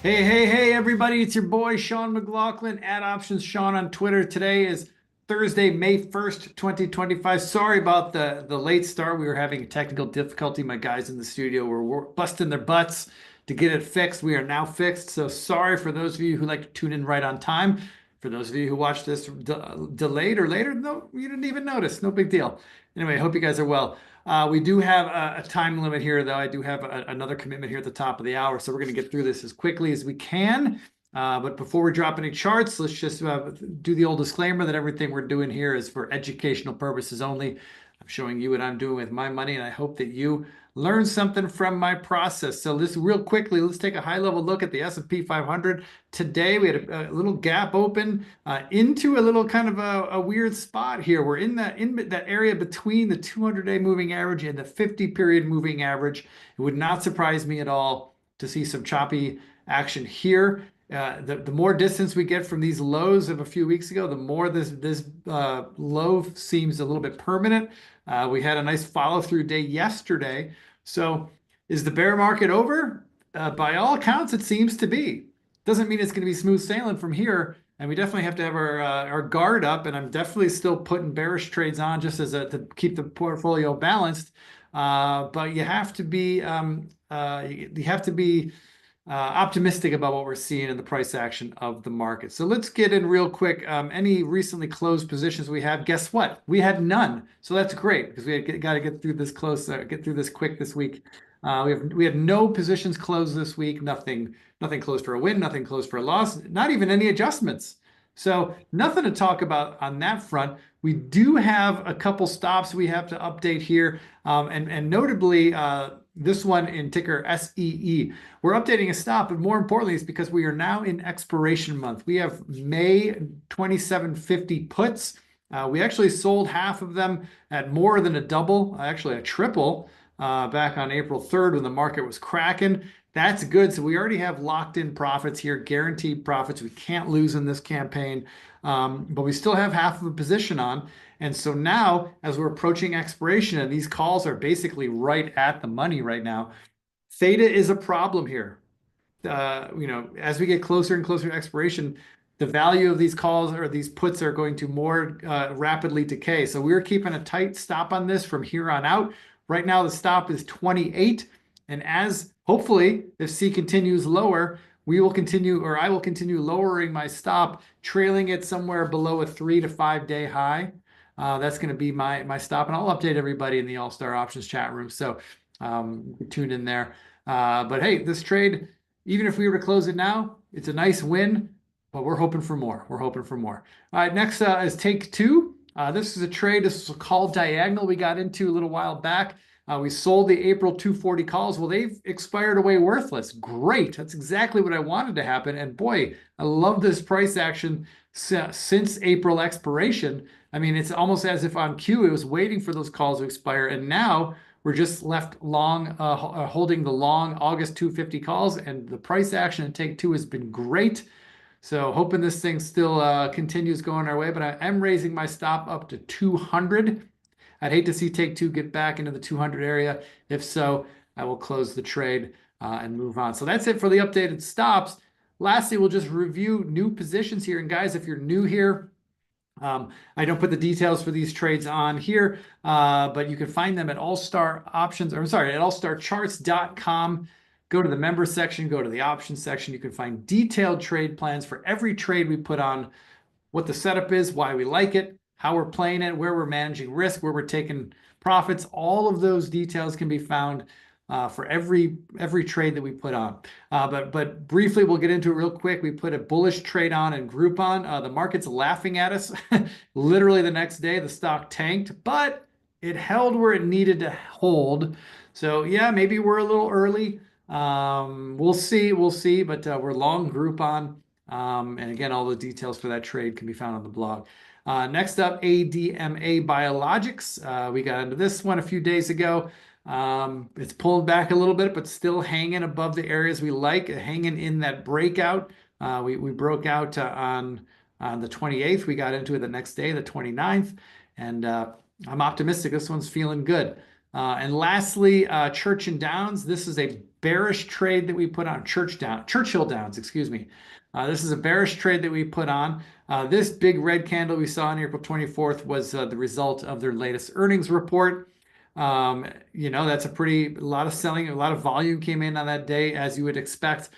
Hey, everybody. It's your boy, Sean McLaughlin, at Options Sean on Twitter. Today is Thursday, May 1st, 2025. Sorry about the late start. We were having a technical difficulty. My guys in the studio were busting their butts to get it fixed. We are now fixed. So sorry for those of you who like to tune in right on time. For those of you who watched this delayed or later, no, you didn't even notice. No big deal. Anyway, I hope you guys are well. We do have a time limit here, though. I do have another commitment here at the top of the hour, so we're going to get through this as quickly as we can. But before we drop any charts, let's just do the old disclaimer that everything we're doing here is for educational purposes only. I'm showing you what I'm doing with my money, and I hope that you learn something from my process. So this real quickly, let's take a high-level look at the S&P 500. Today, we had a little gap open into a little kind of a weird spot here. We're in that area between the 200-day moving average and the 50-period moving average. It would not surprise me at all to see some choppy action here. The more distance we get from these lows of a few weeks ago, the more this low seems a little bit permanent. We had a nice follow-through day yesterday. So is the bear market over? By all accounts, it seems to be. Doesn't mean it's going to be smooth sailing from here. And we definitely have to have our guard up. And I'm definitely still putting bearish trades on just as to keep the portfolio balanced. But you have to be optimistic about what we're seeing in the price action of the market. So let's get in real quick. Any recently closed positions we have, guess what? We had none. So that's great because we got to get through this quick this week. We had no positions closed this week. Nothing closed for a win, nothing closed for a loss, not even any adjustments. So nothing to talk about on that front. We do have a couple stops we have to update here. And notably, this one in ticker SEE. We're updating a stop, but more importantly, it's because we are now in expiration month. We have May 2750 puts. We actually sold half of them at more than a double, actually a triple, back on April 3rd when the market was cracking. That's good. So we already have locked in profits here, guaranteed profits. We can't lose in this campaign, but we still have half of a position on. And so now, as we're approaching expiration, and these calls are basically right at the money right now, theta is a problem here. As we get closer and closer to expiration, the value of these calls or these puts are going to more rapidly decay. So we're keeping a tight stop on this from here on out. Right now, the stop is 28. And as hopefully, if C continues lower, we will continue, or I will continue lowering my stop, trailing it somewhere below a 3 to 5 day high. That's going to be my stop, and I'll update everybody in the All-Star Options chat room. So tune in there. But hey, this trade, even if we were to close it now, it's a nice win, but we're hoping for more. We're hoping for more. All right, next is take two. This is a trade. This is a call diagonal we got into a little while back. We sold the April 240 calls. Well, they've expired away worthless. Great. That's exactly what I wanted to happen. And boy, I love this price action since April expiration. I mean, it's almost as if on cue, it was waiting for those calls to expire. And now we're just left long, holding the long August 250 calls. And the price action in take two has been great. So hoping this thing still continues going our way. But I am raising my stop up to 200. I'd hate to see take two get back into the 200 area. If so, I will close the trade and move on. So that's it for the updated stops. Lastly, we'll just review new positions here. And guys, if you're new here, I don't put the details for these trades on here, but you can find them at All-Star Options, or I'm sorry, at allstarcharts.com. Go to the member section, go to the options section. You can find detailed trade plans for every trade we put on, what the setup is, why we like it, how we're playing it, where we're managing risk, where we're taking profits. All of those details can be found for every trade that we put on. But briefly, we'll get into it real quick. We put a bullish trade on in Groupon. The market's laughing at us. Literally the next day, the stock tanked, but it held where it needed to hold. So yeah, maybe we're a little early. We'll see, but we're long Groupon. And again, all the details for that trade can be found on the blog. Next up, ADMA Biologics. We got into this one a few days ago. It's pulled back a little bit, but still hanging above the areas we like, hanging in that breakout. We broke out on the 28th. We got into it the next day, the 29th. And I'm optimistic this one's feeling good. And lastly, Church and Downs. This is a bearish trade that we put on Churchill Downs, excuse me. This is a bearish trade that we put on. This big red candle we saw on April 24th was the result of their latest earnings report. That's a lot of selling, a lot of volume came in on that day, as you would expect.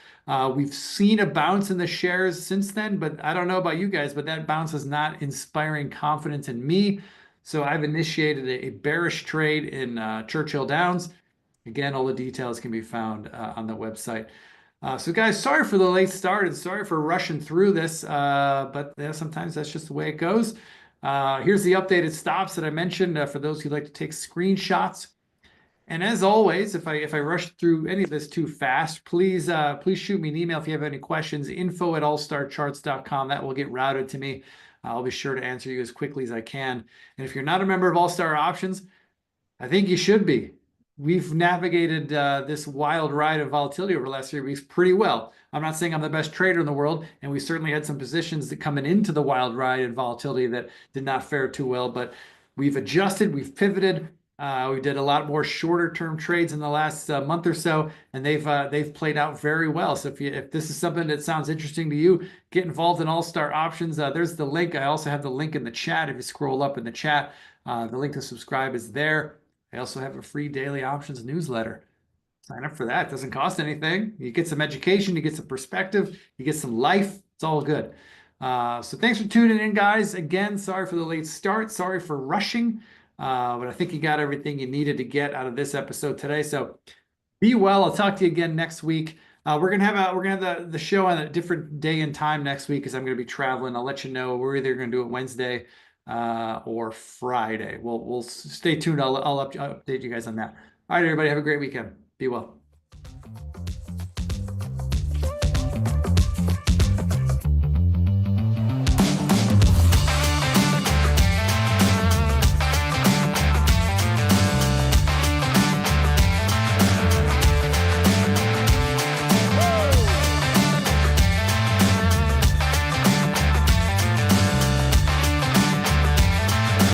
We've seen a bounce in the shares since then, but I don't know about you guys, but that bounce is not inspiring confidence in me. So I've initiated a bearish trade in Churchill Downs. Again, all the details can be found on the website. So guys, sorry for the late start and sorry for rushing through this, but sometimes that's just the way it goes. Here's the updated stops that I mentioned for those who'd like to take screenshots. And as always, if I rush through any of this too fast, please shoot me an email if you have any questions, info@allstarcharts.com. That will get routed to me. I'll be sure to answer you as quickly as I can. And if you're not a member of All Star Options, I think you should be. We've navigated this wild ride of volatility over the last 3 weeks pretty well. I'm not saying I'm the best trader in the world, and we certainly had some positions that coming into the wild ride and volatility that did not fare too well, but we've adjusted, we've pivoted. We did a lot more shorter term trades in the last month or so, and they've played out very well. So if this is something that sounds interesting to you, get involved in All Star Options. There's the link. I also have the link in the chat. If you scroll up in the chat, the link to subscribe is there. I also have a free daily options newsletter. Sign up for that. It doesn't cost anything. You get some education, you get some perspective, you get some life. It's all good. So thanks for tuning in, guys. Again, sorry for the late start. Sorry for rushing. But I think you got everything you needed to get out of this episode today. So be well. I'll talk to you again next week. We're gonna have the show on a different day and time next week because I'm gonna be traveling. I'll let you know. We're either gonna do it Wednesday or Friday. We'll stay tuned. I'll update you guys on that. All right, everybody, have a great weekend. Be well.